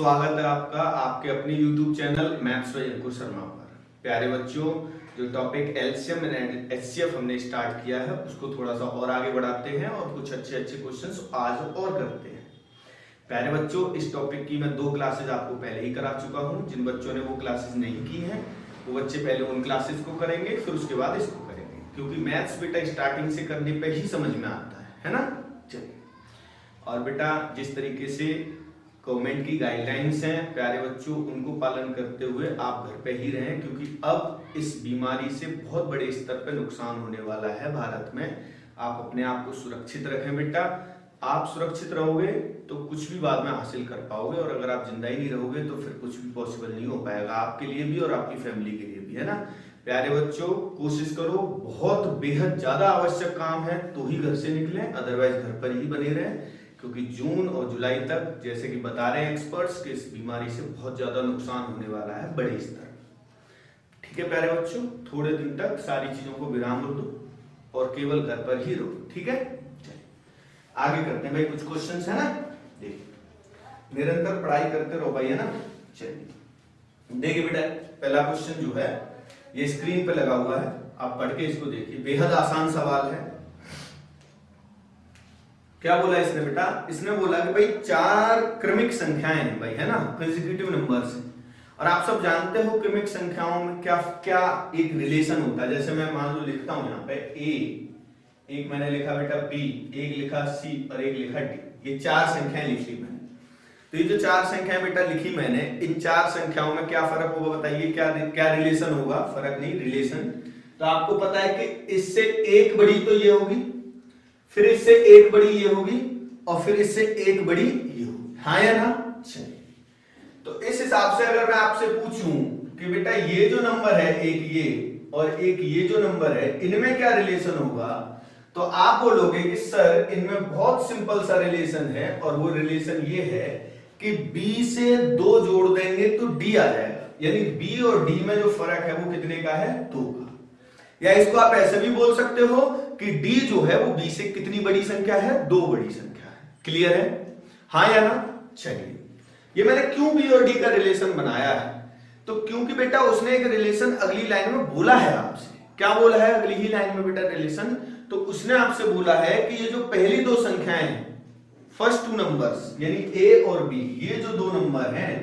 स्वागत है आपका आपके अपने YouTube चैनल मैथ्स बाय अंकुर शर्मा पर। प्यारे बच्चों, जो टॉपिक एलसीएम एंड एचसीएफ हमने स्टार्ट किया है उसको थोड़ा सा और आगे बढ़ाते हैं और कुछ अच्छे अच्छे क्वेश्चंस आज और करते हैं। प्यारे बच्चों, इस टॉपिक की मैं 2 क्लासेज आपको पहले ही करा चुका हूं। जिन बच्चों ने वो क्लासेज नहीं की हैं वो बच्चे पहले उन क्लासेज को करेंगे, फिर उसके बाद इसको करेंगे, क्योंकि मैथ्स बेटा स्टार्टिंग से करने पे ही समझ में आता है ना। चलिए, और बेटा जिस तरीके से गवर्नमेंट की गाइडलाइंस हैं प्यारे बच्चों, उनको पालन करते हुए आप घर पे ही रहें, क्योंकि अब इस बीमारी से बहुत बड़े स्तर पे नुकसान होने वाला है भारत में। आप अपने आप को सुरक्षित रखें बेटा। आप सुरक्षित रहोगे तो कुछ भी बाद में हासिल कर पाओगे, और अगर आप जिंदा ही नहीं रहोगे तो फिर कुछ भी पॉसिबल नहीं हो पाएगा आपके लिए भी और आपकी फैमिली के लिए भी, है ना। प्यारे बच्चों, कोशिश करो, बहुत बेहद ज्यादा आवश्यक काम है तो ही घर से निकलें, अदरवाइज घर पर ही बने रहें, क्योंकि जून और जुलाई तक जैसे कि बता रहे हैं एक्सपर्ट्स कि इस बीमारी से बहुत ज्यादा नुकसान होने वाला है बड़े स्तर। ठीक है प्यारे बच्चों, थोड़े दिन तक सारी चीजों को विराम दो और केवल घर पर ही रहो। ठीक है, चलिए आगे करते हैं भाई। कुछ क्वेश्चंस है ना, देखिए निरंतर पढ़ाई करते रहो भाई, है ना। चलिए देखिए बेटा, पहला क्वेश्चन जो है ये स्क्रीन पे लगा हुआ है, आप पढ़ के इसको देखिए। बेहद आसान सवाल है। क्या बोला इसने बेटा? इसने बोला कि भाई 4 क्रमिक संख्याएं हैं भाई, है ना, कंसेक्यूटिव नंबर्स हैं, और आप सब जानते हो क्रमिक संख्याओं में क्या क्या एक रिलेशन होता है। जैसे मैं मान लो लिखता हूं यहाँ पे ए, एक मैंने लिखा बेटा बी, एक लिखा सी और एक लिखा डी। ये 4 संख्याएं लिखी मैंने। तो ये जो 4 संख्याएं बेटा लिखी मैंने, इन 4 संख्याओं में क्या फर्क होगा बताइए? क्या क्या रिलेशन होगा? फर्क नहीं, रिलेशन। तो आपको पता है कि इससे एक बड़ी तो ये होगी, फिर इससे एक बड़ी ये होगी, और फिर इससे एक बड़ी ये होगी, हाँ या ना। चलिए, तो इस हिसाब से अगर मैं आपसे पूछूं कि बेटा ये जो नंबर है एक ये और एक ये जो नंबर है, इनमें क्या रिलेशन होगा, तो आप बोलोगे कि सर इनमें बहुत सिंपल सा रिलेशन है, और वो रिलेशन ये है कि b से 2 जोड़ देंगे तो d आ जाएगा। यानी b और d में जो फर्क है वो कितने का है? 2 का। या इसको आप ऐसे भी बोल सकते हो कि d जो है वो b से कितनी बड़ी संख्या है? 2 बड़ी संख्या है। क्लियर है, हाँ या ना। चलिए, ये मैंने क्यों b और d का रिलेशन बनाया है? तो क्योंकि बेटा उसने एक रिलेशन अगली लाइन में बोला है आपसे। क्या बोला है अगली ही लाइन में बेटा रिलेशन? तो उसने आपसे बोला है कि ये जो पहली 2 संख्याएं हैं, फर्स्ट 2 नंबर्स यानी a और b, ये जो 2 नंबर हैं,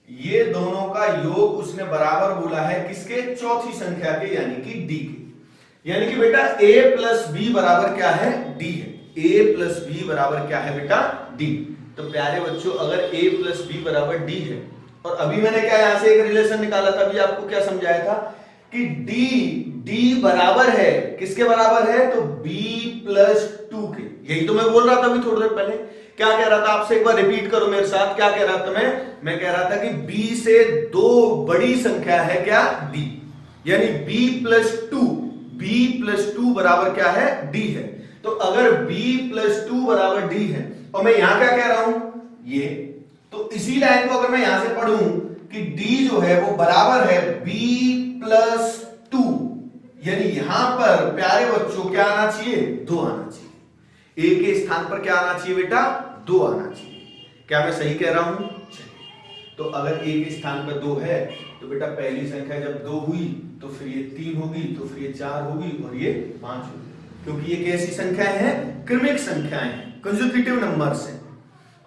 ये दोनों का योग उसने बराबर बोला है किसके? चौथी संख्या के, यानी कि d के। यानी कि बेटा a प्लस b बराबर क्या है? d है। a प्लस b बराबर क्या है बेटा? d। तो प्यारे बच्चों, अगर a प्लस b बराबर d है, और अभी मैंने क्या यहां से एक रिलेशन निकाला था, अभी आपको क्या समझाया था कि d बराबर है किसके बराबर है? तो b प्लस 2 के। यही तो मैं बोल रहा था अभी थोड़ी देर पहले। क्या कह रहा था? आपसे एक बार रिपीट करो मेरे साथ। क्या कह रहा था मैं कह रहा था कि b से 2 बड़ी संख्या है क्या? d। यानी b प्लस 2 बराबर क्या है? d है। तो अगर b प्लस 2 बराबर d है, और मैं यहां क्या कह रहा हूं? ये, तो इसी लाइन को अगर मैं यहां से पढ़ूं कि d जो है वो बराबर है b प्लस 2, यानी यहां पर प्यारे बच्चों क्या आना चाहिए? 2 आना चाहिए। a के स्थान पर क्या आना चाहिए बेटा? 2 आना चाहिए। क्या मैं सही कह रहा हूं? तो अगर a के स्थान पर 2 है तो बेटा पहली संख्या जब 2 हुई तो फिर ये 3 होगी, तो फिर ये 4 होगी और ये 5 होगी, क्योंकि ये कैसी संख्याएं हैं? क्रमिक संख्याएं हैं, कंसेक्यूटिव नंबर्स हैं।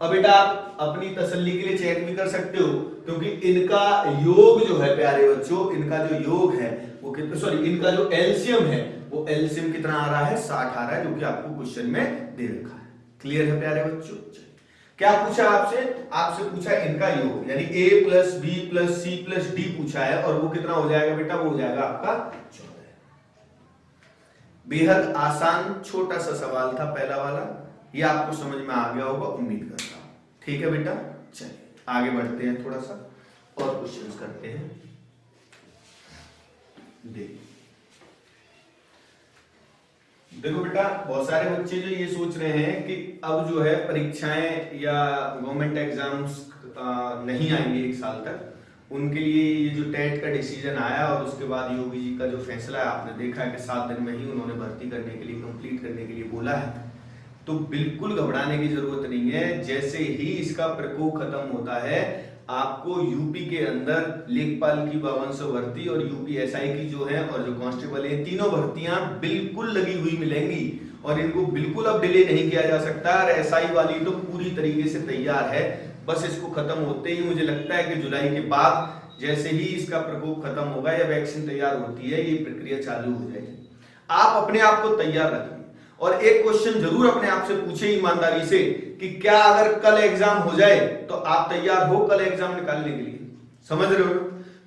और बेटा आप अपनी तसल्ली के लिए चेक भी कर सकते हो, क्योंकि इनका योग जो है प्यारे बच्चों, इनका जो योग है वो कितना, सॉरी इनका जो एलसीएम है वो एलसीएम कितना आ रहा है? 60 आ रहा है, जो कि आपको क्वेश्चन में दे रखा है। क्लियर है प्यारे बच्चों? क्या पूछा आपसे? आपसे पूछा इनका योग, यानी a plus b plus c plus d पूछा है, और वो कितना हो जाएगा बेटा? वो हो जाएगा आपका 14। बेहद आसान छोटा सा सवाल था पहला वाला, ये आपको समझ में आ गया होगा उम्मीद करता हूं। ठीक है बेटा, चलिए आगे बढ़ते हैं, थोड़ा सा और क्वेश्चंस करते हैं। देखो बेटा, बहुत सारे बच्चे जो ये सोच रहे हैं कि अब जो है परीक्षाएं या गवर्नमेंट एग्जाम्स नहीं आएंगे 1 साल तक, उनके लिए ये जो टेट का डिसीजन आया और उसके बाद योगी जी का जो फैसला है, आपने देखा है कि 7 दिन में ही उन्होंने भर्ती करने के लिए, कंप्लीट करने के लिए बोला है। तो बिल्कुल घबराने की जरूरत नहीं है। जैसे ही इसका प्रकोप खत्म होता है आपको यूपी के अंदर लेखपाल की 5200 भर्ती और यूपी एसआई की जो है और जो कांस्टेबल है, तीनों भर्तियां बिल्कुल लगी हुई मिलेंगी और इनको बिल्कुल अब डिले नहीं किया जा सकता। और एसआई वाली तो पूरी तरीके से तैयार है, बस इसको खत्म होते ही मुझे लगता है कि जुलाई के बाद जैसे ही इसका प्रकोप खत्म होगा या वैक्सीन तैयार होती है, ये प्रक्रिया चालू हो जाएगी। आप अपने आप को तैयार रखिए और एक क्वेश्चन जरूर अपने आप से पूछे ईमानदारी से कि क्या अगर कल एग्जाम हो जाए तो आप तैयार हो कल एग्जाम निकालने के लिए? समझ रहे हो?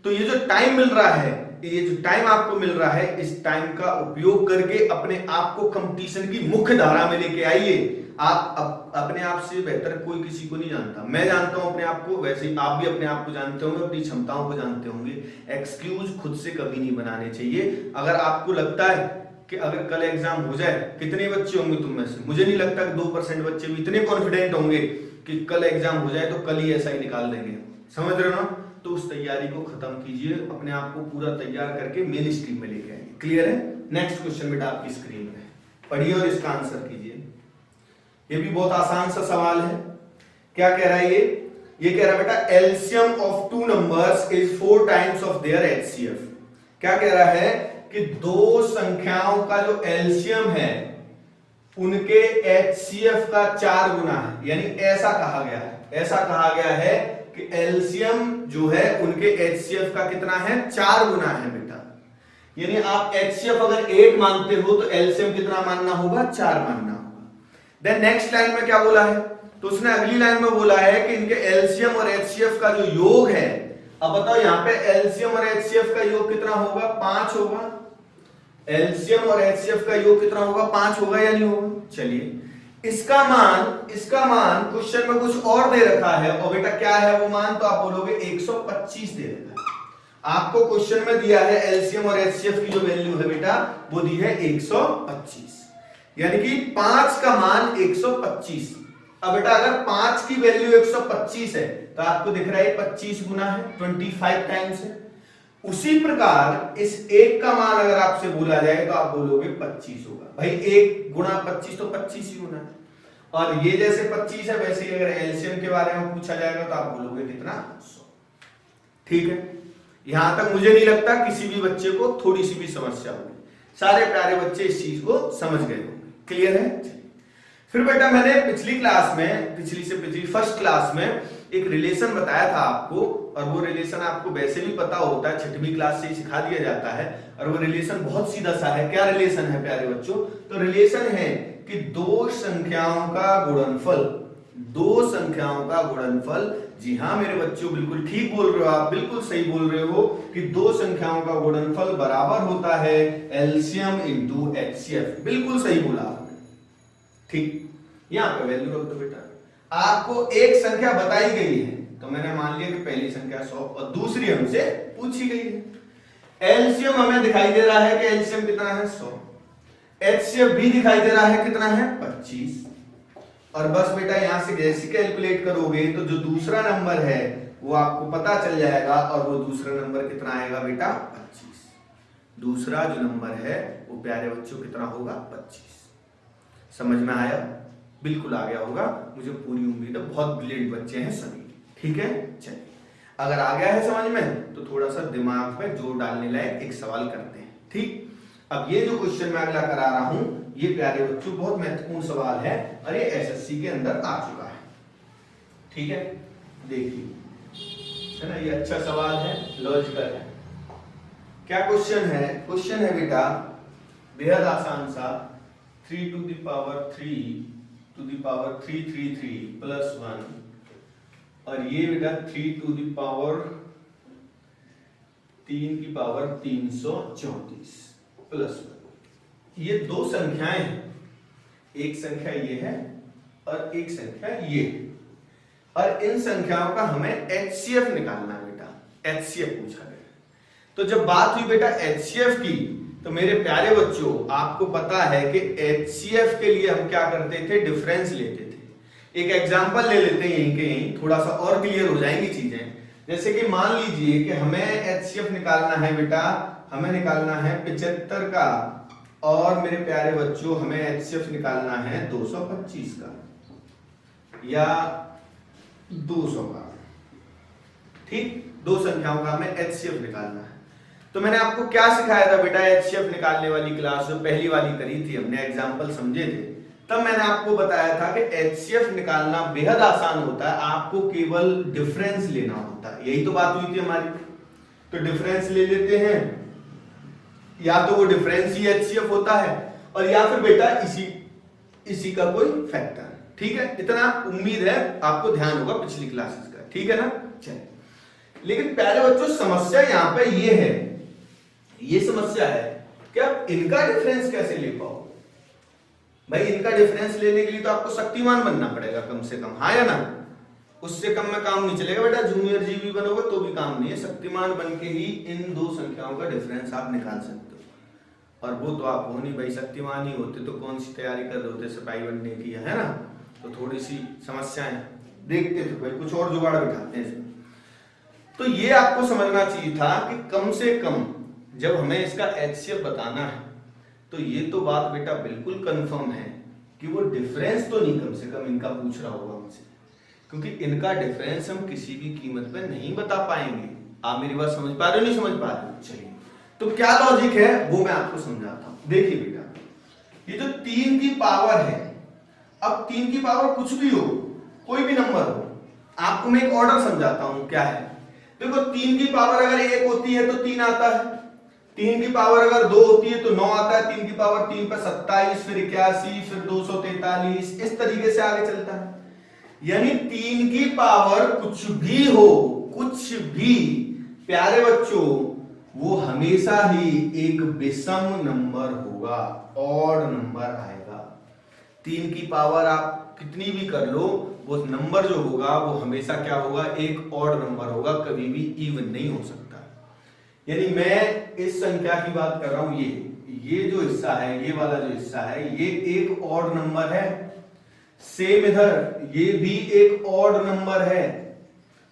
तो ये जो टाइम मिल रहा है, ये जो टाइम आपको मिल रहा है, इस टाइम का उपयोग करके अपने आप को कंपटीशन की मुख्य धारा में लेके आइए। आप अपने आप से बेहतर कोई किसी को नहीं जानता। मैं जानता हूं अपने आप को, वैसे ही आप भी अपने आप को जानते होंगे, अपनी क्षमताओं को जानते होंगे। एक्सक्यूज खुद से कभी नहीं बनाने चाहिए। अगर आपको लगता है कि अगर कल एग्जाम हो जाए, कितने बच्चे होंगे तुम में से? मुझे नहीं लगता कि 2% बच्चे भी इतने कॉन्फिडेंट होंगे कि कल एग्जाम हो जाए तो कल ही ऐसा ही निकाल देंगे। समझ रहे हो ना? तो उस तैयारी को खत्म कीजिए, अपने आप को पूरा तैयार करके मेन स्ट्रीम में लेके आइए। क्लियर है? नेक्स्ट क्वेश्चन बेटा आपकी स्क्रीन में पढ़िए और इसका आंसर कीजिए। ये भी बहुत आसान सा सवाल है। क्या कह रहा है ये कह रहा है बेटा LCM of two numbers is 4 times of their HCF. क्या कह रहा है कि दो संख्याओं का जो एलसीएम है उनके एचसीएफ का 4 गुना है। यानी ऐसा कहा गया है कि एलसीएम जो है उनके एचसीएफ का कितना है? 4 गुना है बेटा। यानी आप एचसीएफ अगर 1 मानते हो तो एलसीएम कितना मानना होगा? 4 मानना होगा। देन नेक्स्ट लाइन में क्या बोला है? तो उसने अगली लाइन में बोला है कि इनके एलसीएम और एचसीएफ का जो योग है, अब बताओ यहां पे एलसीएम और एचसीएफ का योग कितना होगा? 5 होगा। एलसीएम और एचसीएफ का योग कितना होगा? 5 होगा या नहीं होगा? चलिए इसका मान क्वेश्चन में कुछ और दे रखा है और बेटा क्या है वो मान? तो आप बोलोगे 125 दे रखा है। आपको क्वेश्चन में दिया है एलसीएम और एचसीएफ की जो वैल्यू है बेटा वो दी है 125, यानी कि 5 का मान 125। अब बेटा अगर 5 की वैल्यू 125 है तो आपको दिख रहा है 25 गुना है, 25 टाइम्स है। उसी प्रकार इस 1 का मान अगर आपसे बोला जाए तो आप बोलोगे 25 होगा। भाई 1 गुना 25 तो 25 ही गुना है। और ये जैसे 25 है वैसे ही अगर एलसीएम के बारे में पूछा जाएगा तो आप बोलोगे कितना? 100। ठीक है, यहां तक मुझे नहीं लगता किसी भी बच्चे को थोड़ी सी भी समस्या होगी। सारे प्यारे बच्चे इस चीज को समझ गए होंगे। क्लियर है? फिर बेटा मैंने पिछली फर्स्ट क्लास में एक रिलेशन बताया था आपको, और वो रिलेशन आपको वैसे भी पता होता है, 6वीं क्लास से ही सिखा दिया जाता है। और वो रिलेशन बहुत सीधा सा है। क्या रिलेशन है प्यारे बच्चों? तो रिलेशन है कि दो संख्याओं का गुणनफल, जी हाँ मेरे बच्चों बिल्कुल ठीक बोल रहे हो आप, बिल्कुल सही बोल रहे हो कि दो संख्याओं का गुणनफल बराबर होता है एलसीएम इंटू एचसीएफ। बिल्कुल सही बोला आपने। ठीक, यहां पे वैल्यू रख दो बेटा। आपको एक संख्या बताई गई है तो मैंने मान लिया कि पहली संख्या 100 और दूसरी हमसे पूछी गई है। एलसीएम हमें दिखाई दे रहा है कि एलसीएम कितना है? 100। एचसीएफ भी दिखाई दे रहा है कितना है? 25। और बस बेटा यहां से जैसे कैलकुलेट करोगे तो जो दूसरा नंबर है वो आपको पता चल जाएगा। और वो दूसरा नंबर कितना आएगा बेटा? 25। दूसरा जो नंबर है वो प्यारे बच्चों कितना होगा? 25। समझ में आया? बिल्कुल आ गया होगा, मुझे पूरी उम्मीद है। बहुत ब्रिलियंट बच्चे हैं सभी। ठीक है, चलिए अगर आ गया है समझ में तो थोड़ा सा दिमाग में जोर डालने लायक एक सवाल करते हैं। ठीक, अब ये जो क्वेश्चन मैं अगला करा रहा हूं ये प्यारे बच्चों बहुत महत्वपूर्ण सवाल है और ये एसएससी के अंदर आ चुका है। ठीक है, देखिए है ना, ये अच्छा सवाल है, लॉजिकल है। क्या क्वेश्चन है? क्वेश्चन है बेटा बेहद आसान सा, 3 to the power 333 प्लस 1 और ये बेटा 3 to the power 3 की पावर 334 प्लस 1। ये दो संख्याएं हैं, एक संख्या ये है और एक संख्या ये है। और इन संख्याओं का हमें एचसीएफ निकालना है बेटा। एचसीएफ पूछा गया। तो जब बात हुई बेटा एचसीएफ की तो मेरे प्यारे बच्चों आपको पता है कि एचसीएफ के लिए हम क्या करते थे? डिफरेंस लेते थे। एक एग्जांपल ले लेते हैं यहीं के यहीं, थोड़ा सा और क्लियर हो जाएंगी चीजें। जैसे कि मान लीजिए कि हमें एचसीएफ निकालना है बेटा, हमें निकालना है 75 का और मेरे प्यारे बच्चों हमें एचसीएफ निकालना है 225 का या 200 का, ठीक, दो संख्याओं का हमें एचसीएफ निकालना है। तो मैंने आपको क्या सिखाया था बेटा, एचसीएफ निकालने वाली क्लास जो पहली वाली करी थी, हमने एग्जांपल समझे थे, तब मैंने आपको बताया था कि एचसीएफ निकालना बेहद आसान होता है, आपको केवल डिफरेंस लेना होता है। यही तो बात हुई थी हमारी। तो डिफरेंस ले लेते हैं, या तो वो डिफरेंस ही एचसीएफ होता है और या फिर बेटा इसी का कोई फैक्टर। ठीक है, इतना उम्मीद है आपको ध्यान होगा पिछली क्लासेस का, ठीक है ना। चलिए, लेकिन प्यारे बच्चों समस्या यहाँ पे ये है, ये समस्या है कि आप इनका डिफरेंस कैसे ले पाओ। भाई इनका डिफरेंस लेने के लिए तो आपको शक्तिमान बनना पड़ेगा कम से कम, हाँ या ना। उससे कम में काम नहीं चलेगा बेटा, जूनियर जीबी बनोगे तो भी काम नहीं है। शक्तिमान बन के ही इन दो संख्याओं का डिफरेंस आप निकाल सकते हो, और वो तो आप हो नहीं भाई, शक्तिमान ही होते तो कौन सी तैयारी कर रहे होते सिपाही बनने की, है ना। तो थोड़ी सी समस्याएं देखते थे भाई, कुछ और जुगाड़ बिठाते हैं इसमें। तो ये आपको समझना चाहिए था कि कम से कम जब हमें इसका एचसीएफ बताना है तो ये तो बात बेटा बिल्कुल कंफर्म है कि वो डिफरेंस तो नहीं कम से कम इनका पूछ रहा होगा हमसे, क्योंकि इनका डिफरेंस हम किसी भी कीमत पे नहीं बता पाएंगे। आप मेरी बात समझ पा रहे हो, नहीं समझ पा रहे हो? चलिए, तो क्या लॉजिक है वो मैं आपको समझाता हूं। देखिए बेटा, ये जो 3 की पावर है, अब 3 की पावर कुछ भी हो, कोई भी नंबर हो, आपको मैं एक ऑर्डर समझाता हूं क्या है। देखो 3 की पावर अगर 1 होती है तो 3 आता है, 3 की पावर अगर 2 होती है तो 9 आता है, 3 की पावर 3 पर 27, फिर 81, फिर 243, इस तरीके से आगे चलता है। यानी 3 की पावर कुछ भी हो, कुछ भी प्यारे बच्चों, वो हमेशा ही एक विषम नंबर होगा, ऑड नंबर आएगा। 3 की पावर आप कितनी भी कर लो, वो नंबर जो होगा वो हमेशा क्या होगा, एक ऑड नंबर होगा, कभी भी इवन नहीं हो सकता। यानी मैं इस संख्या की बात कर रहा हूं, ये जो हिस्सा है, ये वाला जो हिस्सा है, ये एक ऑड नंबर है। सेम इधर ये भी एक ऑड नंबर है।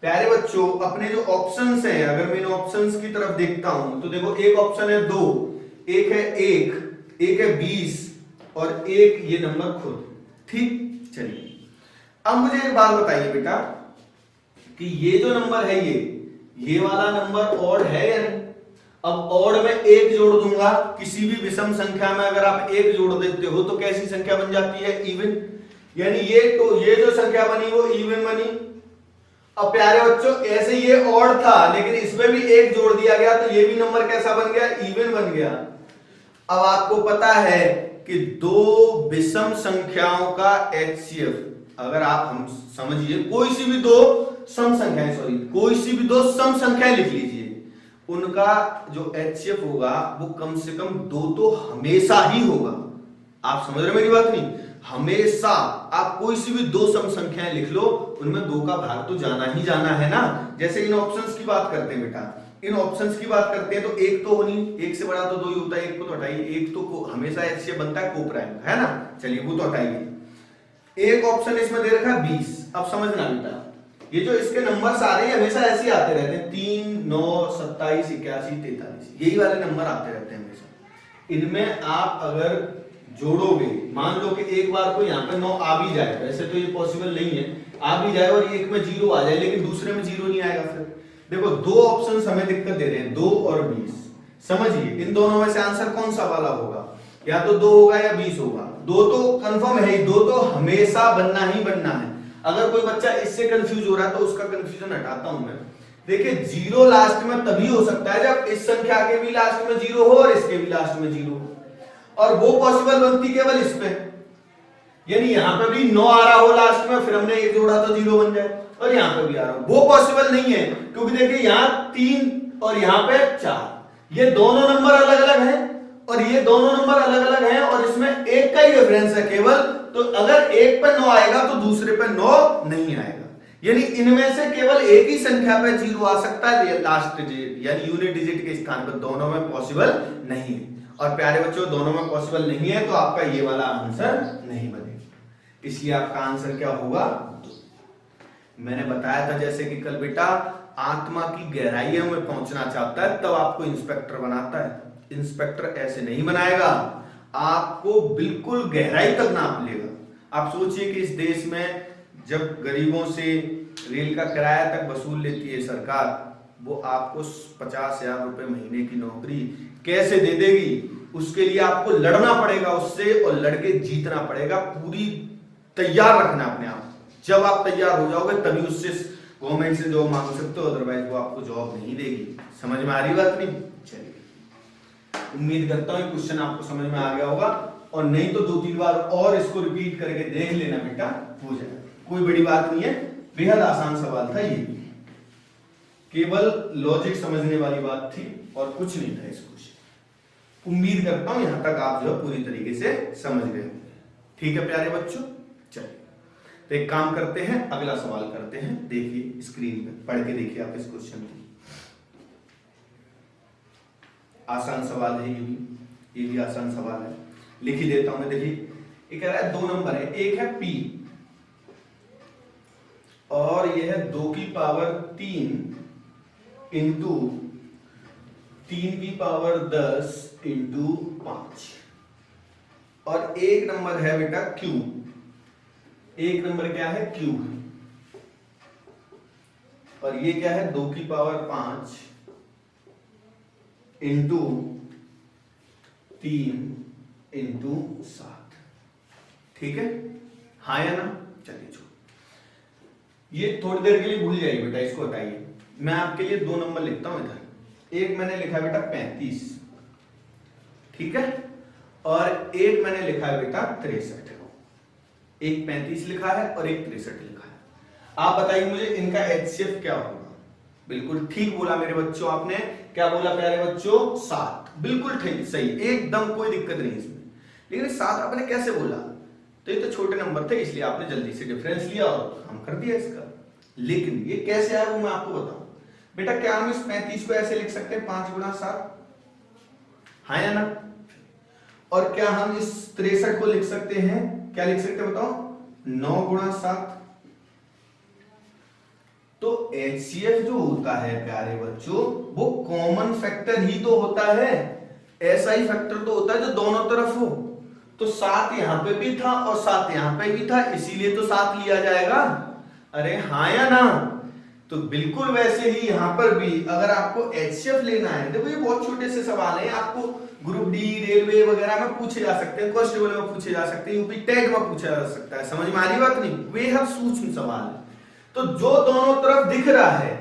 प्यारे बच्चों, अपने जो ऑप्शंस हैं, अगर मैं इन ऑप्शंस की तरफ देखता हूं तो देखो, एक ऑप्शन है 2, एक है 1, एक है 20 और एक ये नंबर खुद। ठीक, चलिए अब मुझे एक बात बताइए बेटा कि ये जो नंबर है, ये वाला नंबर ऑड है या नहीं। अब ऑड में 1 जोड़ दूंगा, किसी भी विषम संख्या में अगर आप 1 जोड़ देते हो तो कैसी संख्या बन जाती है, इवन। यानी ये जो संख्या बनी वो इवन बनी। अब प्यारे बच्चों, ऐसे ये ऑड था लेकिन इसमें भी 1 जोड़ दिया गया तो ये भी नंबर कैसा बन गया, इवन बन गया। अब आपको पता है कि दो विषम संख्याओं का एचसीएफ, अगर आप हम समझिए कोई सी भी दो सम संख्याएं, कोई सी भी दो सम संख्याएं लिख लीजिए, उनका जो एचसीएफ होगा वो कम से कम 2 तो हमेशा ही होगा। आप समझ रहे मेरी बात नहीं? हमेशा आप कोई सी भी दो सम संख्याएं लिख लो, उनमें 2 का भाग तो जाना ही जाना है ना। जैसे इन ऑप्शंस की बात करते हैं बेटा, इन ऑप्शंस की बात करते हैं तो 1 तो होनी, 1 से बड़ा तो 2 ही होता है, 1 को तो हटाइए, 1 तो हमेशा एचसीएफ बनता है को प्राइम, है ना। चलिए वो तो हटाइए। एक ऑप्शन इसमें दे रखा है 20। अब समझना बेटा, ये जो इसके नंबर्स आ रहे हैं हमेशा ऐसे ही आते रहते हैं, 3, 9, 27, 81, 43, यही वाले नंबर आते रहते हैं हमेशा। इनमें आप अगर जोड़ोगे, मान लो कि एक बार को यहाँ पे 9 आ भी जाए, वैसे तो ये पॉसिबल नहीं है, आ भी जाए और एक में 0 आ जाए, लेकिन दूसरे में 0 नहीं आएगा। फिर देखो 2 ऑप्शंस हमें दिक्कत दे रहे हैं, 2 और 20। समझिए इन दोनों में से आंसर कौन सा वाला होगा, या तो 2 होगा या 20 होगा। 2 तो कंफर्म है ही, 2 तो हमेशा बनना ही बनना है। अगर कोई बच्चा इससे कंफ्यूज हो रहा है तो उसका कंफ्यूजन हटाता हूं मैं। देखिए 0 लास्ट में तभी हो सकता है जब इस संख्या के भी लास्ट में 0 हो और इसके भी लास्ट में 0 हो, और वो पॉसिबल बनती केवल इस पे। यानी यहां पे भी 9 आ रहा हो लास्ट में, फिर हमने 1 जोड़ा तो 0 बन जाए, और यहां पे भी आ रहा हो, वो पॉसिबल नहीं है, क्योंकि देखिए यहां 3 और यहां पे 4, ये दोनों नंबर अलग अलग हैं और ये दोनों नंबर अलग अलग हैं, और इसमें एक का ही डिफरेंस है केवल। तो अगर एक पे 9 आएगा तो दूसरे पे 9 नहीं आएगा। यानी इनमें से केवल एक ही संख्या पे 0 आ सकता है, लास्ट डिजिट यानी यूनिट डिजिट के स्थान पर, दोनों में पॉसिबल नहीं है। और प्यारे बच्चों, दोनों में पॉसिबल नहीं है तो आपका ये वाला आंसर नहीं बनेगा, इसलिए आपका आंसर क्या होगा, 2। मैंने बताया था जैसे कि कल बेटा, आत्मा की गहराइयों में पहुंचना चाहता है तब आपको इंस्पेक्टर बनाता है। इंस्पेक्टर ऐसे नहीं बनाएगा, आपको बिल्कुल गहराई तक नाप लेगा। आप सोचिए कि इस देश में जब गरीबों से रेल का किराया तक वसूल लेती है सरकार, वो आपको 50,000 रुपए महीने की नौकरी कैसे दे देगी? उसके लिए आपको लड़ना पड़ेगा उससे, और लड़के जीतना पड़ेगा। पूरी तैयार रखना अपने आप। जब आप तैयार हो जाओगे तभी उससे गवर्नमेंट से जॉब मांग सकते हो, अदरवाइज वो आपको जॉब नहीं देगी। समझ में आ रही बात नहीं? चलिए, उम्मीद करता हूँ क्वेश्चन आपको समझ में आ गया होगा, और नहीं तो 2-3 बार और इसको रिपीट करके देख लेना बेटा, हो जाएगा। कोई बड़ी बात नहीं है, बेहद आसान सवाल था ये, केवल लॉजिक समझने वाली बात थी और कुछ नहीं था इस क्वेश्चन। उम्मीद करता हूं यहां तक आप जो है पूरी तरीके से समझ गए होंगे। ठीक है प्यारे बच्चों, चलिए तो एक काम करते हैं, अगला सवाल करते हैं। देखिए स्क्रीन पे पढ़ के देखिए आप इस क्वेश्चन को। आसान सवाल है ये भी आसान सवाल है, लिख ही देता हूं मैं। देखिए ये कह रहा है 2 नंबर है, एक है P और यह है 2 की पावर 3 इंटू 3 की पावर 10 इंटू 5, और एक नंबर है बेटा Q। एक नंबर क्या है? Q। और ये क्या है? 2 की पावर 5 इंटू 3 इंटू 7। ठीक है, हाँ या ना? चलिए छोड़, ये थोड़ी देर के लिए भूल जाइए बेटा, इसको हटाइए। मैं आपके लिए 2 नंबर लिखता हूं इधर। एक मैंने लिखा बेटा 35, ठीक है, और एक मैंने लिखा है बेटा 63। एक 35 लिखा है और एक 63 लिखा है। आप बताइए मुझे इनका HCF क्या होगा? बिल्कुल ठीक बोला मेरे बच्चों आपने। क्या बोला प्यारे बच्चों? 7। बिल्कुल ठीक, सही, एकदम कोई दिक्कत नहीं इसमें। लेकिन 7 आपने कैसे बोला? तो ये तो छोटे नंबर थे, इसलिए आपने जल्दी से डिफरेंस लिया और हम कर दिया इसका। लेकिन ये कैसे आया वो मैं आपको बताऊं। बेटा क्या हम इस 35 को ऐसे लिख सकते हैं 5 गुणा 7? हाँ या ना? और क्या हम इस 63 को लिख सकते हैं, क्या लिख सकते हैं बताओ? 9 गुणा 7। तो HCF जो होता है प्यारे बच्चों, वो कॉमन फैक्टर ही तो होता है। ऐसा ही फैक्टर तो होता है जो दोनों तरफ हो। तो 7 यहां पे भी था और 7 यहां पे भी था, इसीलिए तो 7 लिया जाएगा। अरे हाँ या ना? तो बिल्कुल वैसे ही यहां पर भी अगर आपको HCF लेना है, देखो ये बहुत छोटे से सवाल है, आपको ग्रुप डी, रेलवे वगैरह में पूछे जा सकते हैं, कांस्टेबल में पूछे जा सकते हैं, यूपी टेट में पूछा जा सकता है। समझ में आ रही बात नहीं? बेहद सूक्ष्म सवाल है। तो जो दोनों तरफ दिख रहा है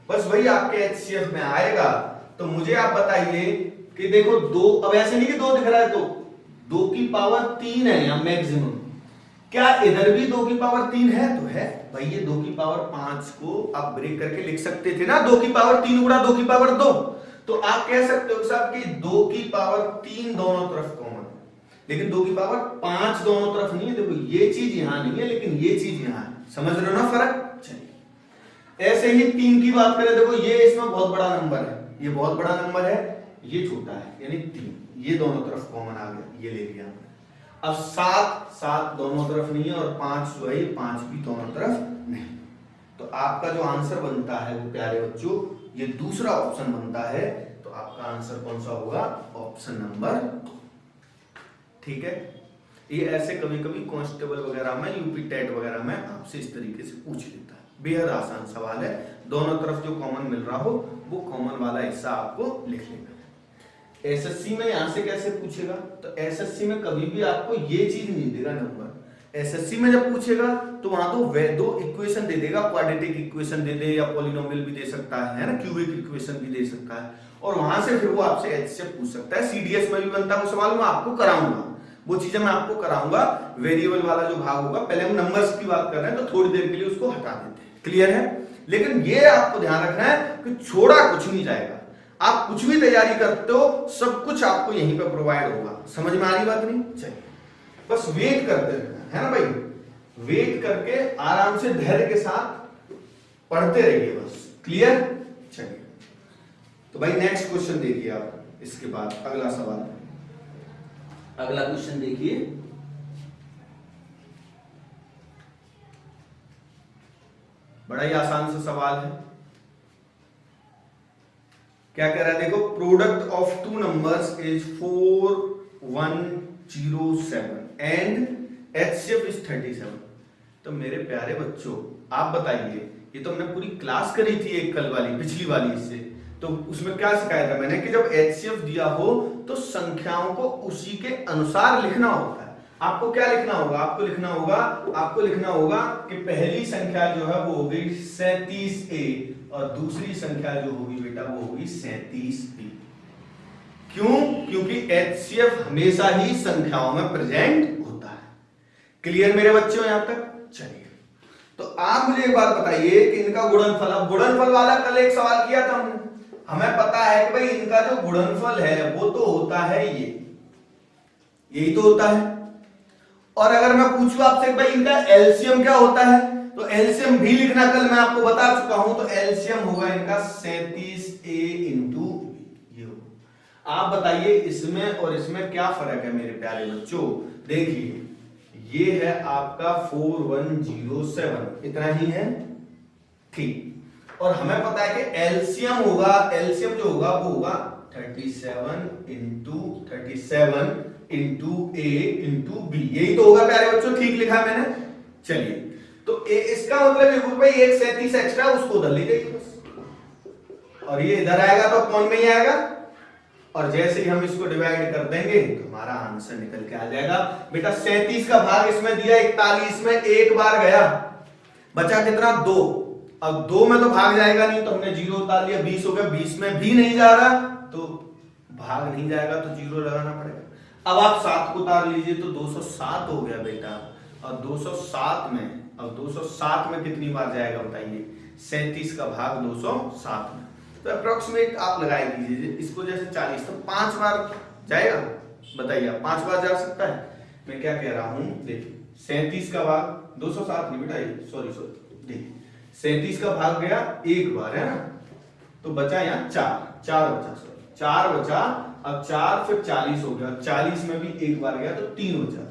बस वही आपके HCF में आएगा। तो मुझे आप बताइए कि देखो 2, अब ऐसे नहीं कि 2 दिख रहा है, तो 2 की पावर 3 है यहां मैक्सिमम। क्या इधर भी 2 की पावर 3 है? तो है भाई। ये 2 की पावर 5 को आप ब्रेक करके लिख सकते थे ना, 2 की पावर 3 गुणा 2 की पावर 2। तो आप कह सकते हो साहब कि 2 की पावर 3 दोनों तरफ कॉमन, लेकिन 2 की पावर 5 दोनों तरफ नहीं है। देखो ये चीज यहां नहीं है, लेकिन ये चीज यहां है। समझ रहे हो ना फर्क? चलिए ऐसे ही 3 की बात करें, देखो ये इसमें बहुत बड़ा नंबर है, ये बहुत बड़ा नंबर है, ये छोटा है, यानी 3, ये दोनों तरफ कॉमन आ गया, ये ले लिया। अब 7 दोनों तरफ नहीं है, और 5 जो है 5 भी दोनों तरफ नहीं। तो आपका जो आंसर बनता है वो प्यारे बच्चों ये दूसरा ऑप्शन बनता है। तो आपका आंसर कौन सा होगा? Option number 2। ठीक है, ये ऐसे कभी कभी कांस्टेबल वगैरह में, यूपी टेट वगैरह में आपसे इस तरीके से पूछ लेता है। बेहद आसान सवाल है, दोनों तरफ जो कॉमन मिल रहा हो वो कॉमन वाला हिस्सा आपको लिख लेना है। एसएससी में यहां से कैसे पूछेगा? तो एसएससी में कभी भी आपको ये चीज नहीं देगा नंबर। एसएससी में जब पूछेगा तो वहां तो वे 2 इक्वेशन दे देगा, क्वाड्रेटिक इक्वेशन दे दे या पॉलिनोमियल भी दे सकता है ना, क्यूबिक इक्वेशन भी दे सकता है, और वहां से फिर वो आपसे HCF पूछ सकता है। सीडीएस में भी बनता है वो सवाल, मैं आपको कराऊंगा, वो चीजें मैं आपको कराऊंगा। वेरिएबल वाला जो भाग होगा, पहले हम नंबर्स की बात कर रहे हैं तो थोड़ी देर के लिए उसको हटा देते हैं, क्लियर है? लेकिन ये आपको ध्यान रखना है कि छोड़ा कुछ नहीं जाएगा। आप कुछ भी तैयारी करते हो सब कुछ आपको यहीं पे प्रोवाइड होगा। समझ में आ रही बात नहीं? चलिए बस वेट करते रहना है ना भाई, वेट करके आराम से धैर्य के साथ पढ़ते रहिए बस, क्लियर? चलिए तो भाई नेक्स्ट क्वेश्चन देखिए आप, इसके बाद अगला सवाल, अगला क्वेश्चन देखिए। बड़ा ही आसान सा सवाल है। क्या कह रहा है देखो, product of 2 numbers is 4, 1, 007 and HCF is 37। तो मेरे प्यारे बच्चों आप बताइए, ये तो हमने पूरी क्लास करी थी एक कल वाली पिछली वाली से, तो उसमें क्या सिखाया था मैंने कि जब HCF दिया हो तो संख्याओं को उसी के अनुसार लिखना होता है। आपको क्या लिखना होगा, आपको लिखना होगा कि पहली संख्या जो है वो होगी 37A और दूसरी संख्या जो होगी बेटा वो होगी 37B। क्यों? क्योंकि HCF हमेशा ही संख्याओं में प्रेजेंट होता है। क्लियर मेरे बच्चों यहां तक? चलिए, तो आप मुझे एक बात बताइए कि इनका गुणनफल, अब गुणनफल वाला कल एक सवाल किया था हमने, हमें पता है कि भाई इनका जो गुणनफल है वो तो होता है यही तो होता है। और अगर मैं पूछूं आपसे भाई इनका एलसीएम क्या होता है, तो एलसीएम भी लिखना कल मैं आपको बता चुका हूं, तो एलसीएम होगा इनका 37A इंटू ये होगा। आप बताइए इसमें और इसमें क्या फर्क है मेरे प्यारे बच्चों। देखिए ये है आपका 4107, इतना ही है, ठीक। और हमें पता है कि एलसीएम होगा, एलसीएम जो होगा वो होगा 37 इंटू A इंटू B, यही तो होगा प्यारे बच्चों, ठीक लिखा है मैंने। चलिए, तो इसका मतलब भाई एक 37 एक्स्ट्रा उसको उधर ले जाइए बस, और ये इधर आएगा तो कौन में ही आएगा, और जैसे ही हम इसको डिवाइड कर देंगे तो हमारा आंसर निकल के आ जाएगा। बेटा 37 का भाग इसमें दिया 41 में, एक बार गया, बचा कितना 2। अब 2 में तो भाग जाएगा नहीं तो हमने 0 उतार लिया, 20 हो गया, 20 में भी नहीं जा रहा तो भाग नहीं जाएगा तो 0 लगाना पड़ेगा। अब आप 7 को उतार लीजिए तो 207 हो गया बेटा, और 207 में कितनी बार जाएगा बताइए, 37 का भाग 207 में, तो अप्रोक्सीमेट आप लगाए लीजिए इसको, जैसे 40 तो 5 बार जाएगा, बताइए आप 5 बार जा सकता है। मैं क्या कह रहा हूं, देखिए 37 का भाग 207 नहीं बेटा, सॉरी देखिए 37 का भाग गया एक बार है ना, तो बचा यहाँ 4 बचा, अब 4 फिर 40 हो गया, 40 में भी एक बार गया तो 3 बचा,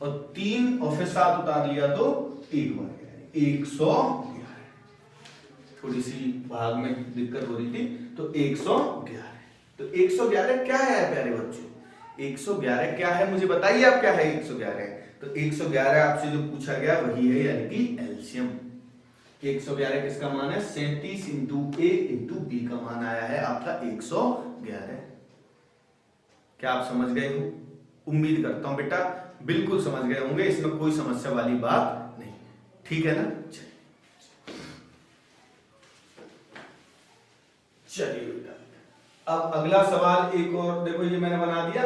और 3 और फिर 7 उतार लिया तो एक बार गया, 111। थोड़ी सी भाग में दिक्कत हो रही थी तो 111। तो 111 क्या है प्यारे बच्चों, 111 क्या है मुझे बताइए आप, क्या है 111? तो 111 आपसे जो पूछा गया वही है, यानी कि एलसीएम। 111 किसका मान है, 37 इंटू A इंटू B का मान आया है आपका 111। क्या आप समझ गए हो? उम्मीद करता हूं बेटा बिल्कुल समझ गए होंगे, इसमें कोई समस्या वाली बात नहीं, ठीक है ना। चलिए बेटा, अब अगला सवाल एक और देखो, ये मैंने बना दिया,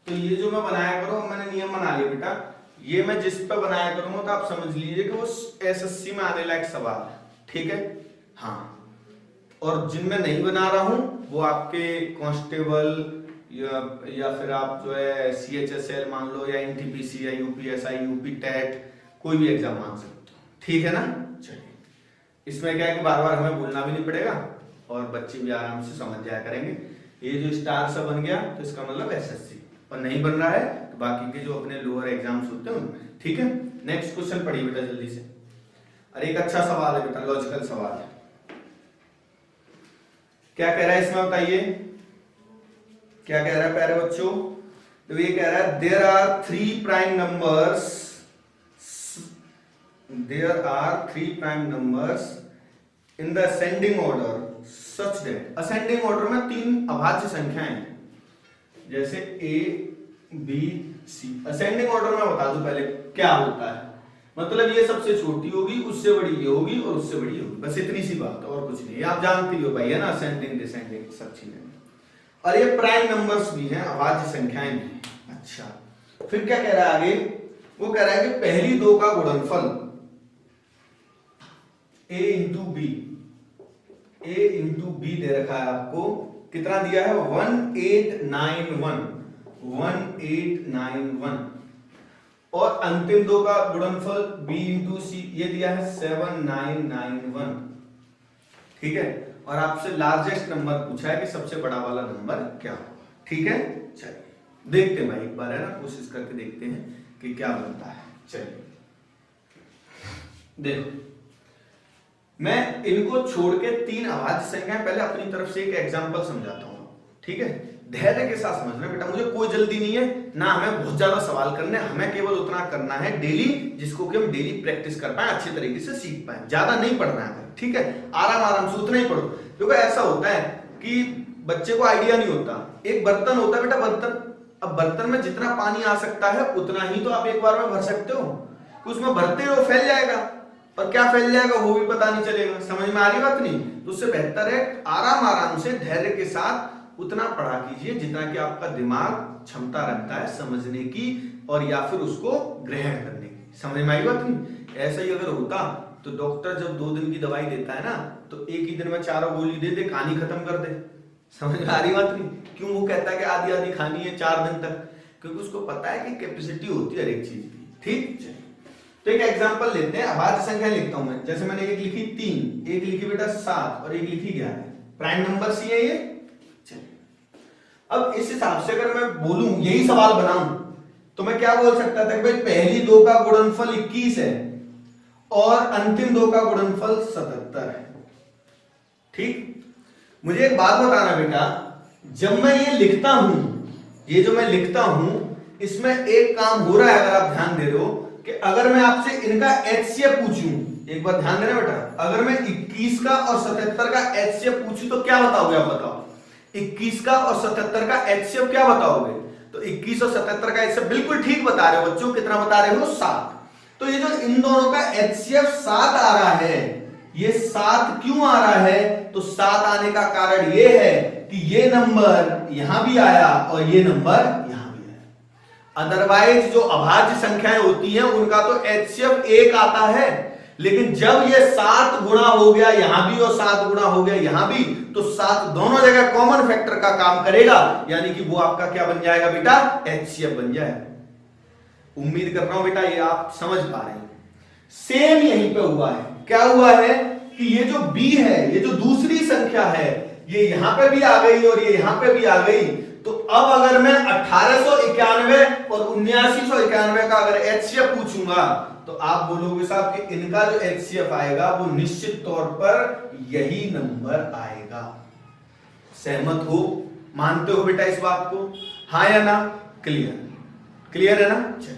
तो ये जो मैं बनाया करूं, मैंने नियम बना लिया बेटा, ये मैं जिस पर बनाया करूंगा तो आप समझ लीजिए कि वो एसएससी में आने लायक सवाल है, ठीक है। हाँ, और जिनमें नहीं बना रहा हूं वो आपके कांस्टेबल या फिर आप जो है CHSL मान लो, या NTPC या UPSI UP टेट, कोई भी एग्जाम मान सकते हो, ठीक है ना। चलिए, इसमें क्या है कि बार बार हमें बोलना भी नहीं पड़ेगा और बच्चे भी आराम से समझ जाया करेंगे। ये जो स्टार सा बन गया तो इसका मतलब एसएससी, और नहीं बन रहा है तो बाकी के जो अपने लोअर एग्जाम्स होते हैं उनमें, ठीक है। नेक्स्ट क्वेश्चन पढ़िए बेटा जल्दी से। अरे एक अच्छा सवाल है बेटा, लॉजिकल सवाल है। क्या कह रहा है इसमें बताइए, क्या कह रहा है प्यारे बच्चों? तो ये कह रहा है there are three prime numbers in the ascending order such that, ascending order में 3 अभाज्य संख्याएं हैं, जैसे A B C। Ascending order में बता दूं पहले क्या होता है, मतलब ये सबसे छोटी होगी, उससे बड़ी ये होगी और उससे बड़ी होगी, बस इतनी सी बात है और कुछ नहीं, आप जानते ही हो भाई, है ना, असेंडिंग डिसेंडिंग सब चीजें। और ये प्राइम नंबर्स भी हैं, अभाज्य संख्याएं भी हैं। अच्छा, फिर क्या कह रहा है आगे, वो कह रहा है कि पहली 2 का गुणनफल A इंटू बी दे रखा है आपको, कितना दिया है 1891, और अंतिम 2 का गुणनफल B इंटू सी ये दिया है 7991, ठीक है। और आपसे लार्जेस्ट नंबर पूछा है कि सबसे बड़ा वाला नंबर क्या होगा, ठीक है। चलिए देखते हैं भाई, एक बार है ना, कोशिश करके देखते हैं कि क्या बनता है। चलिए देखो, मैं इनको छोड़ के 3 अभाज्य संख्याएं पहले अपनी तरफ से एक एग्जांपल समझाता हूं, ठीक है। धैर्य के साथ समझना बेटा, मुझे कोई जल्दी नहीं है, ना हमें बहुत ज्यादा सवाल करने, हमें केवल उतना करना है डेली जिसको कि हम डेली प्रैक्टिस कर पाए, अच्छे तरीके से सीख पाए, ज्यादा नहीं पढ़ना है, ठीक है, आराम आराम से उतना ही पढ़ो। क्योंकि ऐसा होता है कि बच्चे को आइडिया नहीं होता, एक बर्तन होता है बेटा, बर्तन, अब बर्तन में जितना पानी आ सकता है उतना ही तो आप एक बार में भर सकते हो, उसमें भरते हो फैल जाएगा, और क्या फैल जाएगा वो भी पता नहीं चलेगा। समझ में आ रही बात नहीं? तो उससे बेहतर है आराम आराम से धैर्य के साथ उतना पढ़ा कीजिए जितना कि आपका दिमाग क्षमता रखता है समझने की और या फिर उसको ग्रहण करने की। समझ में आई बात नहीं? ऐसा ही अगर होता तो डॉक्टर जब 2 दिन की दवाई देता है ना तो एक ही दिन में 4 गोली दे दे, कहानी खत्म कर दे। समझ में आ रही बात नहीं? क्यों वो कहता है कि आधी आधी खानी है 4 दिन तक? क्योंकि उसको पता है कि कैपेसिटी होती है हर एक चीज की। ठीक, तो एक एग्जांपल लेते हैं, अभाज्य संख्या लिखता हूं मैं, जैसे मैंने एक लिखी 3, एक लिखी बेटा 7 और एक लिखी 11, प्राइम नंबर सी है ये। अब इस हिसाब से अगर मैं बोलूं, यही सवाल बनाऊं, तो मैं क्या बोल सकता था कि भाई पहली 2 का गुणनफल 21 है और अंतिम 2 का गुणनफल 77 है। ठीक, मुझे एक बात बताना बेटा, जब मैं ये लिखता हूं, ये जो मैं लिखता हूं, इसमें एक काम हो रहा है, अगर आप ध्यान दे रहे हो, कि अगर मैं आपसे इनका एचसीएफ पूछूं, एक बार ध्यान देना बेटा, अगर मैं 21 का और 77 का एचसीएफ पूछूं तो क्या बताओगे आप? बताओ 21 का और 77 का एचसीएफ क्या बताओगे? तो 21 और 77 का एचसीएफ बिल्कुल ठीक बता रहे हो बच्चों, कितना बता रहे हो? 7। तो ये जो इन दोनों का एचसीएफ 7 आ रहा है, ये 7 क्यों आ रहा है? तो 7 आने का कारण ये है कि ये नंबर यहां भी आया और ये नंबर यहां भी आया। अदरवाइज जो अभाज्य संख्याएं होती हैं उनका तो एचसीएफ 1 आता है, लेकिन जब ये 7 गुणा हो गया यहां भी और 7 गुणा हो गया यहां भी, तो 7 दोनों जगह कॉमन फैक्टर का काम करेगा, यानी कि वो आपका क्या बन जाएगा बेटा? एचसीएफ बन जाएगा। उम्मीद कर रहा हूं बेटा ये आप समझ पा रहे हैं। सेम यहीं पे हुआ है, क्या हुआ है कि ये जो b है, ये जो दूसरी संख्या है, ये यहां पे भी आ गई और ये यहां पे भी आ गई। तो अब अगर मैं 1891 और 7991 का अगर एचसीएफ पूछूंगा तो आप बोलोगे साहब कि इनका जो एचसीएफ आएगा वो निश्चित तौर पर यही नंबर आएगा। सहमत हो? मानते हो बेटा इस बात को? हाँ या ना? क्लियर? क्लियर है ना? चलिए,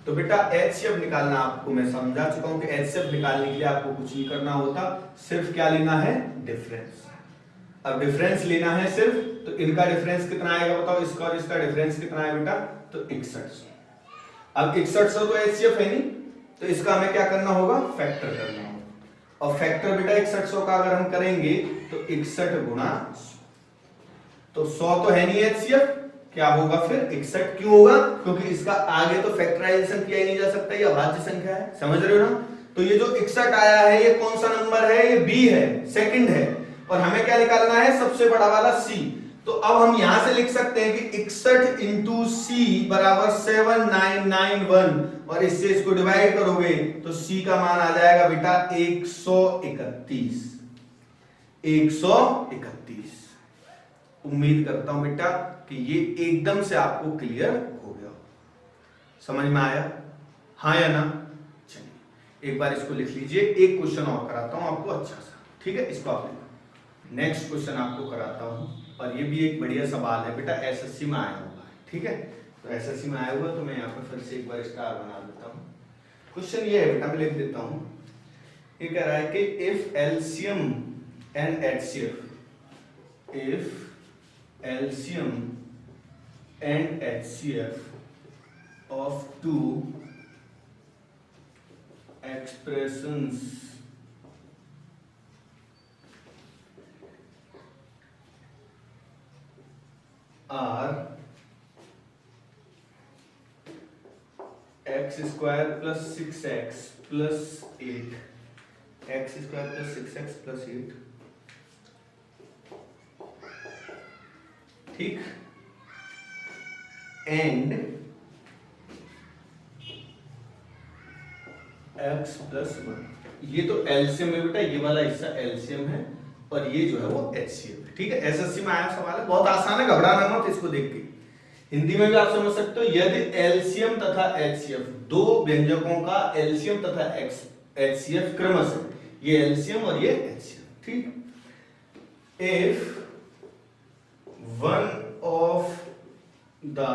तो बेटा एचसीएफ निकालना आपको मैं समझा चुका हूं कि एचसीएफ निकालने के लिए आपको कुछ नहीं करना होता, सिर्फ क्या लेना है? डिफरेंस। अब डिफरेंस लेना है सिर्फ, तो इनका डिफरेंस कितना आएगा बताओ? इसका और इसका डिफरेंस कितना है बेटा? तो 6100। अब 6100 तो एचसीएफ है नहीं, तो इसका हमें क्या करना होगा? फैक्टर करना होगा। और फैक्टर बेटा 6100 का अगर हम करेंगे तो 61 गुणा 100, तो 100 तो है नहीं एचसीएफ, क्या होगा फिर? 61। क्यों होगा? क्योंकि इसका आगे तो फैक्टराइजेशन किया ही नहीं जा सकता, ये अभाज्य संख्या है। समझ रहे हो ना? तो ये जो 61 आया है ये कौन सा नंबर है? ये बी है, सेकंड है, और हमें क्या निकालना है? सबसे बड़ा वाला सी। तो अब हम यहां से लिख सकते हैं कि 61 इंटू सी बराबर 7991, और इससे इसको डिवाइड करोगे तो सी का मान आ जाएगा बेटा 131। 131। उम्मीद करता हूं बेटा कि ये एकदम से आपको क्लियर हो गया, समझ में आया? हाँ या ना? चलिए एक बार इसको लिख लीजिए, एक क्वेश्चन और कराता हूं आपको अच्छा सा, ठीक है? इसको आप लिखो। नेक्स्ट क्वेश्चन आपको कराता हूं, और ये भी एक बढ़िया सवाल है बेटा, एसएससी में आया हुआ है, ठीक है? तो एसएससी में आया हुआ तो मैं यहाँ पे फिर से एक बार स्टार बना देता हूँ। क्वेश्चन ये है बेटा, मैं लिख देता हूँ। ये कह रहा है कि if LCM and HCF, if LCM and HCF of two expressions are x square plus 6x plus 8, x square plus 6x plus 8, ठीक, एंड x प्लस 1। ये तो एलसीएम है बेटा, ये वाला हिस्सा एलसीएम है और ये जो है वो एचसीएफ है, ठीक है? एसएससी में आया सवाल है, बहुत आसान है, घबराना मत इसको देख के। हिंदी में भी आप समझ सकते हो, यदि एलसीएम तथा एचसीएफ, दो व्यंजकों का एलसीएम तथा एचसीएफ क्रमशः, ये एलसीएम और ये एचसीएफ, ठीक, if one of the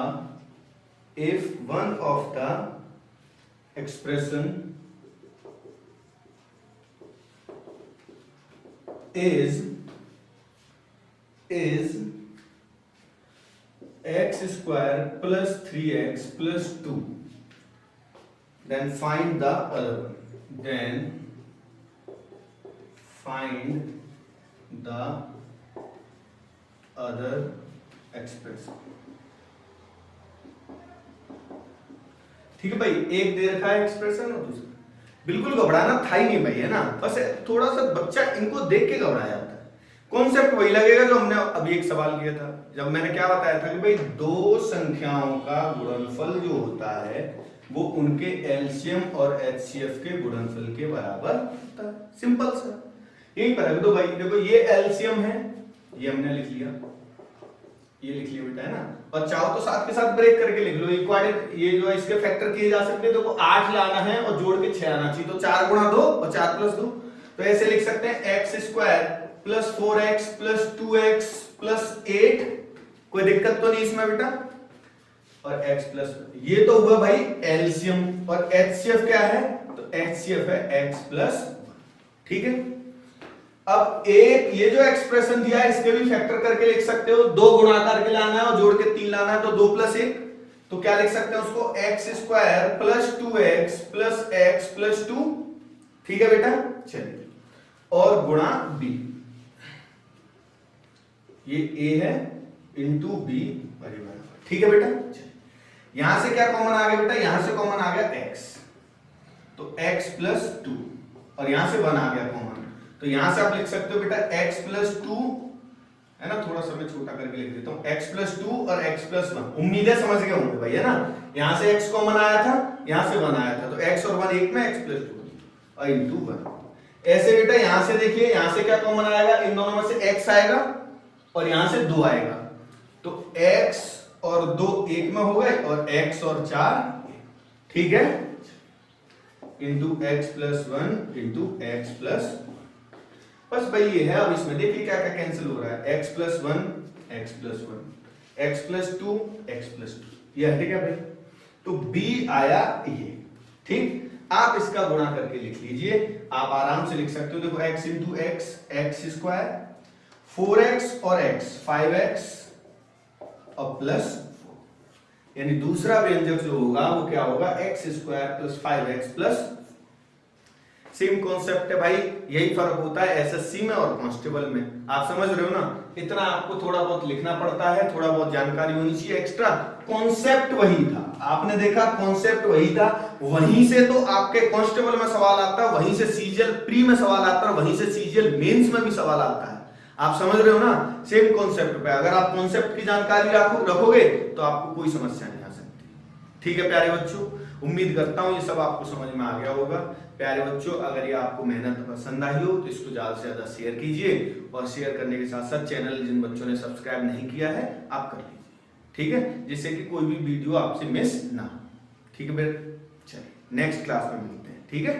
if one of the expression is x square plus 3x plus 2, then find the other one. Then find the other expression. ठीक है भाई, एक दे रखा है एक्सप्रेशन और दूसरा। बिल्कुल घबराना था ही नहीं भाई, है ना, बस थोड़ा सा बच्चा इनको देख के घबरा जाता है। कॉन्सेप्ट वही लगेगा जो हमने अभी एक सवाल किया था, जब मैंने क्या बताया था कि भाई दो संख्याओं का गुणनफल जो होता है वो उनके एलसीएम और एचसीएफ के गुणनफल के बराबर होता है। सिंपल सा, यही पर रख दो भाई। देखो ये एलसीएम है, ये हमने लिख लिया, ये लिख लिया बेटा, है ना, और चाहो तो साथ के साथ ब्रेक करके लिख लो। इक्वालिटी ये जो है इसके फैक्टर किए जा सकते हैं। देखो 8 लाना है और जोड़ के 6 आना चाहिए, तो 4 गुणा 2 और 4 प्लस 2, तो ऐसे लिख सकते हैं x square plus 4x plus 2x plus 8। कोई दिक्कत तो नहीं इसमें बेटा, और x प्लस, ये तो हुआ भाई एलसीएम, और एचसीएफ क्या है, तो एचसीएफ है x प्लस, ठीक है। अब एक ये जो एक्सप्रेशन दिया है इसके भी फैक्टर करके लिख सकते हो, 2 गुणा करके लाना है और जोड़ के 3 लाना है, तो 2 प्लस 1, तो क्या लिख सकते हैं उसको, x square plus 2x plus x plus 2, ठीक है बेटा। चलिए, और गुणा b, ये a है इंटू b, ठीक है बेटा। यहां से क्या कॉमन आ गया बेटा, यहां से कॉमन आ गया x, तो x प्लस 2, और यहां से 1 आ गया कॉमन, तो यहां से आप लिख सकते हो बेटा x प्लस 2, है ना, थोड़ा सा मैं छोटा करके लिख देता हूं, x प्लस 2 और x प्लस 1। उम्मीद है समझ गए होंगे भाई, है ना। यहां से x कॉमन आया था, यहां से 1 आया था, तो x और 1 एक में, x प्लस 2 और इंटू 1। ऐसे बेटा यहां से देखिए, यहां से क्या कॉमन आएगा, इन दोनों में से x आएगा और यहां से 2 आएगा, तो x और 2 एक में हो गए, और x और 4, ठीक है, into x plus 1 into x plus, बस भाई ये है। अब इसमें देखिए क्या क्या कैंसिल हो रहा है, x plus 1 x plus 1, x plus 2 x plus 2, ये हटेगा भाई, तो b आया ये, ठीक। आप इसका गुणा करके लिख लीजिए, आप आराम से लिख सकते हो। देखो x into x, x square, 4x और x 5x और प्लस 4, यानी दूसरा व्यंजक जो होगा वो क्या होगा, x square plus 5x plus. Same concept है भाई, यही फर्क होता है एसएससी में और कांस्टेबल में, आप समझ रहे हो ना। इतना आपको थोड़ा बहुत लिखना पड़ता है, थोड़ा बहुत जानकारी होनी चाहिए एक्स्ट्रा। कॉन्सेप्ट वही था, आपने देखा कॉन्सेप्ट वही था, वहीं से तो आपके कांस्टेबल में सवाल आता है, वहीं से सीजीएल प्री में सवाल आता है, वहीं से सीजीएल मेंस में भी सवाल आता है। आप समझ रहे हो ना, सेम कॉन्सेप्ट पे अगर आप कॉन्सेप्ट की जानकारी रखोगे तो आपको कोई समस्या नहीं आ सकती। ठीक है प्यारे बच्चों, उम्मीद करता हूं ये सब आपको समझ में आ गया होगा। प्यारे बच्चों, अगर ये आपको मेहनत पसंद आई हो तो इसको ज्यादा से ज्यादा शेयर कीजिए, और शेयर करने के साथ साथ चैनल जिन बच्चों ने सब्सक्राइब नहीं किया है आप कर लीजिए, ठीक है, जिससे कि कोई भी वीडियो आपसे मिस ना हो। ठीक है, फिर चलिए नेक्स्ट क्लास में मिलते हैं, ठीक है।